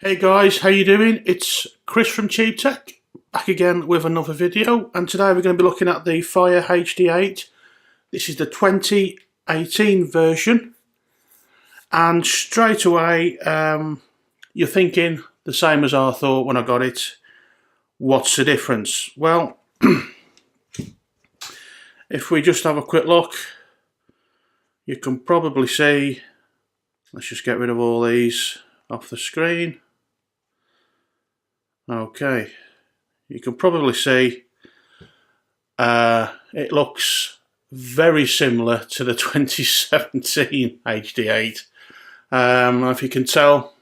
Hey guys, how you doing? It's Chris from Cheap Tech, back again with another video, and today we're going to be looking at the Fire HD8. This is the 2018 version, and straight away you're thinking the same as I thought when I got it. What's the difference? Well, if we just have a quick look, you can probably see, let's just get rid of all these off the screen. Okay, you can probably see it looks very similar to the 2017 HD8. If you can tell,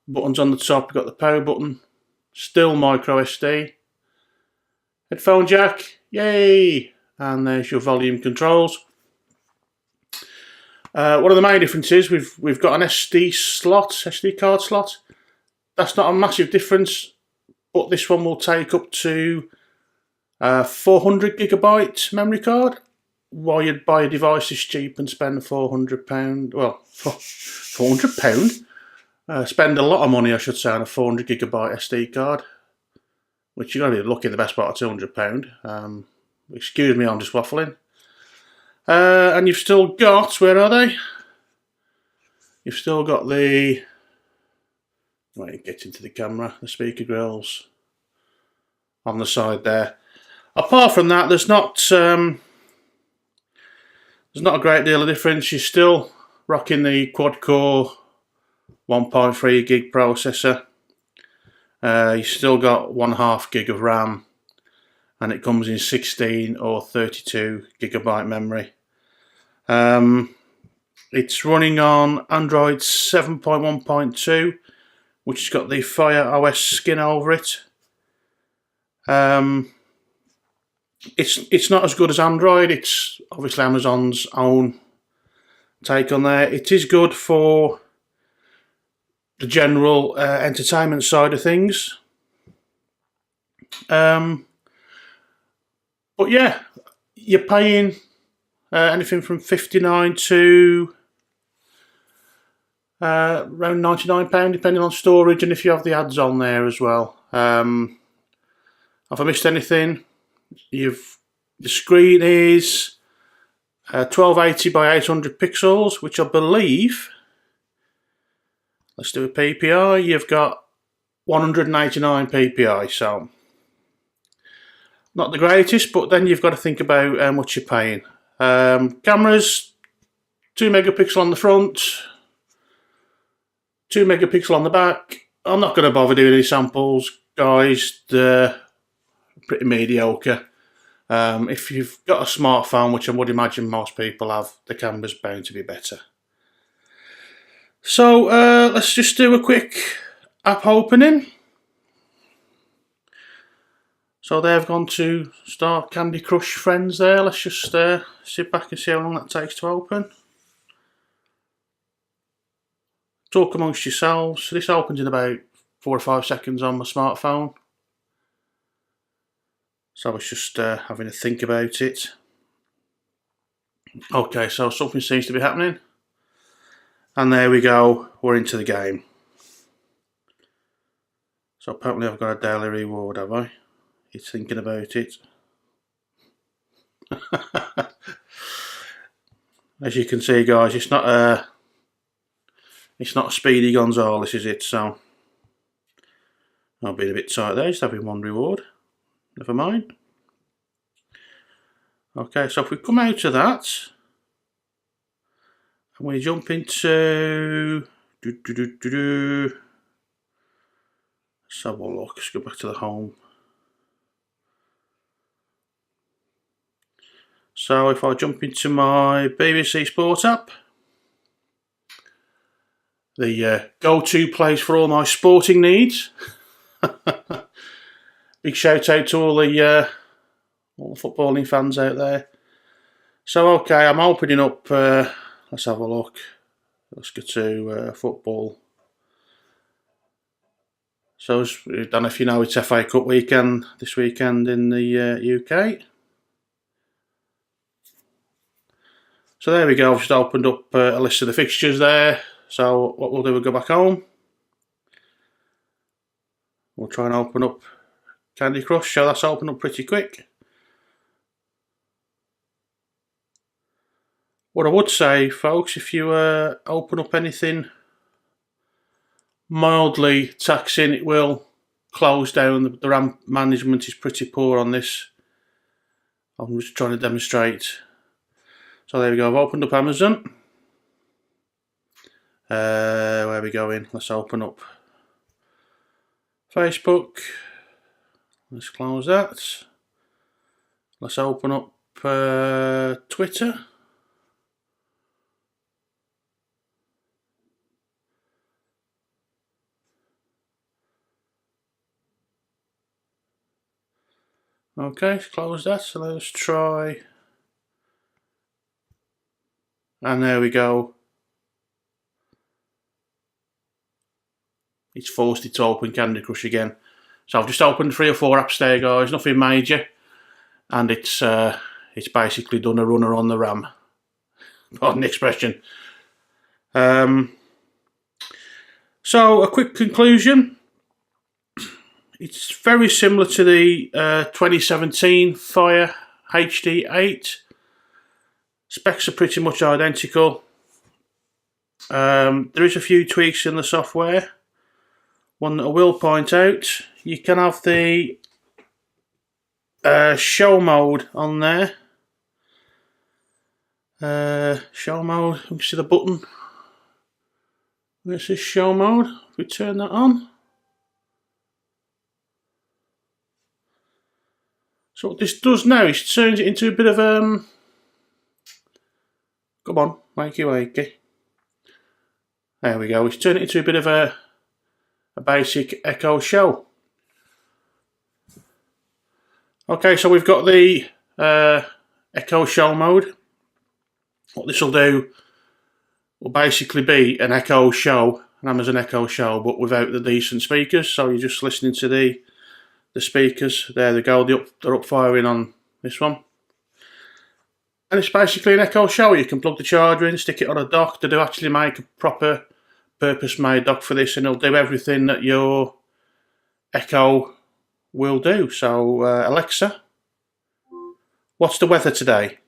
buttons on the top, you've got the power button, still micro SD, headphone jack, yay, and there's your volume controls. One of the main differences, we've got an SD card slot. That's not a massive difference, but this one will take up to 400GB memory card. While you'd buy a device this cheap and spend £400, well, £400? Spend a lot of money, I should say, on a 400GB SD card, which you're going to be lucky the best part of £200. Excuse me, I'm just waffling. And you've still got, where are they? You've still got the, right, get into the camera, the speaker grills on the side there. Apart from that, there's not a great deal of difference. You're still rocking the quad-core 1.3 gig processor. You still got 1.5 gig of RAM, and it comes in 16 or 32GB memory. It's running on Android 7.1.2, which has got the Fire OS skin over it. It's not as good as Android. It's obviously Amazon's own take on there. It is good for the general entertainment side of things. But yeah, you're paying anything from £59 to around £99, depending on storage and if you have the ads on there as well. Have I missed anything? The screen is 1280 by 800 pixels, which I believe, let's do a PPI, you've got 189 PPI, so not the greatest, but then you've got to think about how much you're paying. Cameras, 2 megapixel on the front, 2 megapixel on the back. I'm not going to bother doing any samples, guys. They're pretty mediocre. If you've got a smartphone, which I would imagine most people have, the camera's bound to be better. So let's just do a quick app opening. So they've gone to start Candy Crush Friends there. Let's just sit back and see how long that takes to open. Talk amongst yourselves. So this opens in about 4 or 5 seconds on my smartphone. So I was just having a think about it. Okay, so something seems to be happening. And there we go, we're into the game. So apparently I've got a daily reward, have I? He's thinking about it. As you can see, guys, it's not a Speedy Gonzales, is it? So I'll be a bit tight there, just having one reward. Never mind. Okay, so if we come out of that, and we jump into let's have a look. Let's go back to the home. So if I jump into my BBC Sport app, the go-to place for all my sporting needs. Big shout out to all the footballing fans out there. So okay, I'm opening up, let's have a look. Let's go to football. So I don't know if you know, it's FA Cup weekend this weekend in the UK. So there we go, I've just opened up a list of the fixtures there. So what we'll do, we'll go back home. We'll try and open up Candy Crush, so that's opened up pretty quick. What I would say, folks, if you open up anything mildly taxing, it will close down. The RAM management is pretty poor on this. I'm just trying to demonstrate. So there we go, I've opened up Amazon. Where are we going? Let's open up Facebook. Let's close that. Let's open up Twitter. Okay, close that. So let's try. And there we go. It's forced it to open Candy Crush again. So I've just opened 3 or 4 apps there, guys. Nothing major, and it's basically done a runner on the RAM. Pardon the expression. So a quick conclusion. It's very similar to the 2017 Fire HD8. Specs are pretty much identical. There is a few tweaks in the software. One that I will point out, you can have the show mode on there. Show mode, you can see the button. This is show mode. If we turn that on. So what this does now is turns it into a bit of come on, wakey wakey. There we go. It's turned it into a bit of a basic Echo Show. Okay, so we've got the Echo Show mode. What this will do will basically be an Echo Show, an Amazon Echo Show, but without the decent speakers. So you're just listening to the speakers. There they go. They're up firing on this one. And it's basically an Echo Show. You can plug the charger in, stick it on a dock. They do actually make a proper purpose-made dock for this, and it'll do everything that your Echo will do. So Alexa, what's the weather today?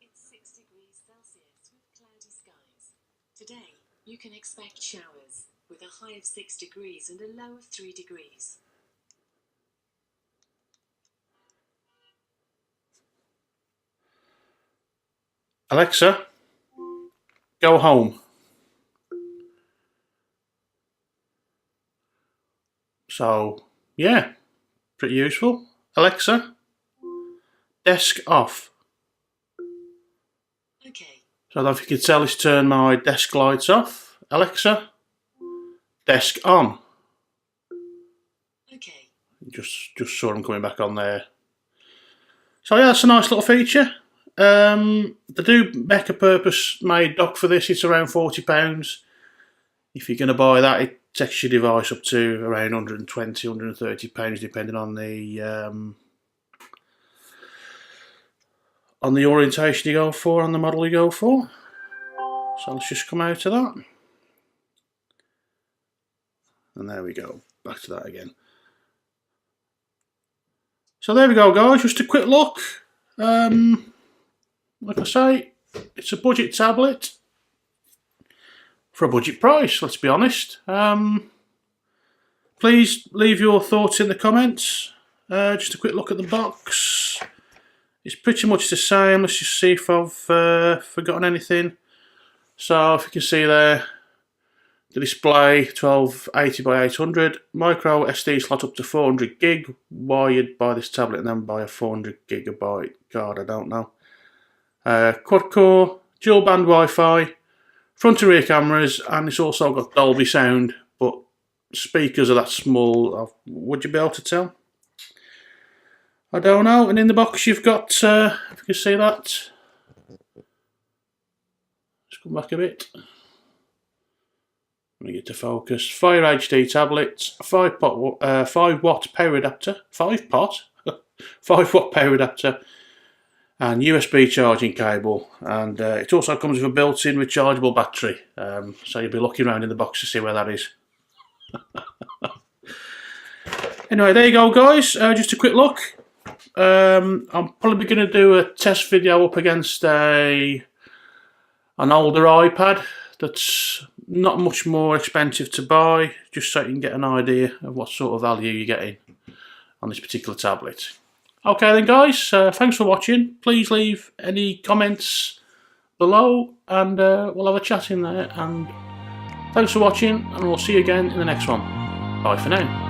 It's 6 degrees Celsius with cloudy skies. Today, you can expect showers with a high of 6 degrees and a low of 3 degrees. Alexa, go home. So, yeah, pretty useful. Alexa, desk off. Okay. So I don't know if you can tell, it's turned my desk lights off. Alexa, desk on. Okay. Just saw them coming back on there. So yeah, that's a nice little feature. They do make a purpose-made dock for this. It's around £40. If you're going to buy that, it takes your device up to around £120, £130, depending on the orientation you go for, on the model you go for. So let's just come out of that. And there we go, back to that again. So there we go, guys, just a quick look. Like I say, it's a budget tablet for a budget price, let's be honest. Please leave your thoughts in the comments. Just a quick look at the box. It's pretty much the same. Let's just see if I've forgotten anything. So if you can see there, the display 1280 by 800, micro SD slot up to 400 gig. Why you'd buy this tablet and then buy a 400 gigabyte card, I don't know. Quad core, dual band Wi-Fi, front and rear cameras, and it's also got Dolby sound, but speakers are that small. Would you be able to tell? I don't know. And in the box you've got, if you can see that, let's come back a bit. Let me get to focus. Fire HD tablet, 5 watt power adapter, 5 watt power adapter, and USB charging cable. And it also comes with a built-in rechargeable battery. So you'll be looking around in the box to see where that is. Anyway, there you go, guys. Just a quick look. I'm probably going to do a test video up against an older iPad that's not much more expensive to buy, just so you can get an idea of what sort of value you're getting on this particular tablet. Okay then, guys, thanks for watching. Please leave any comments below and we'll have a chat in there. And thanks for watching, and we'll see you again in the next one. Bye for now.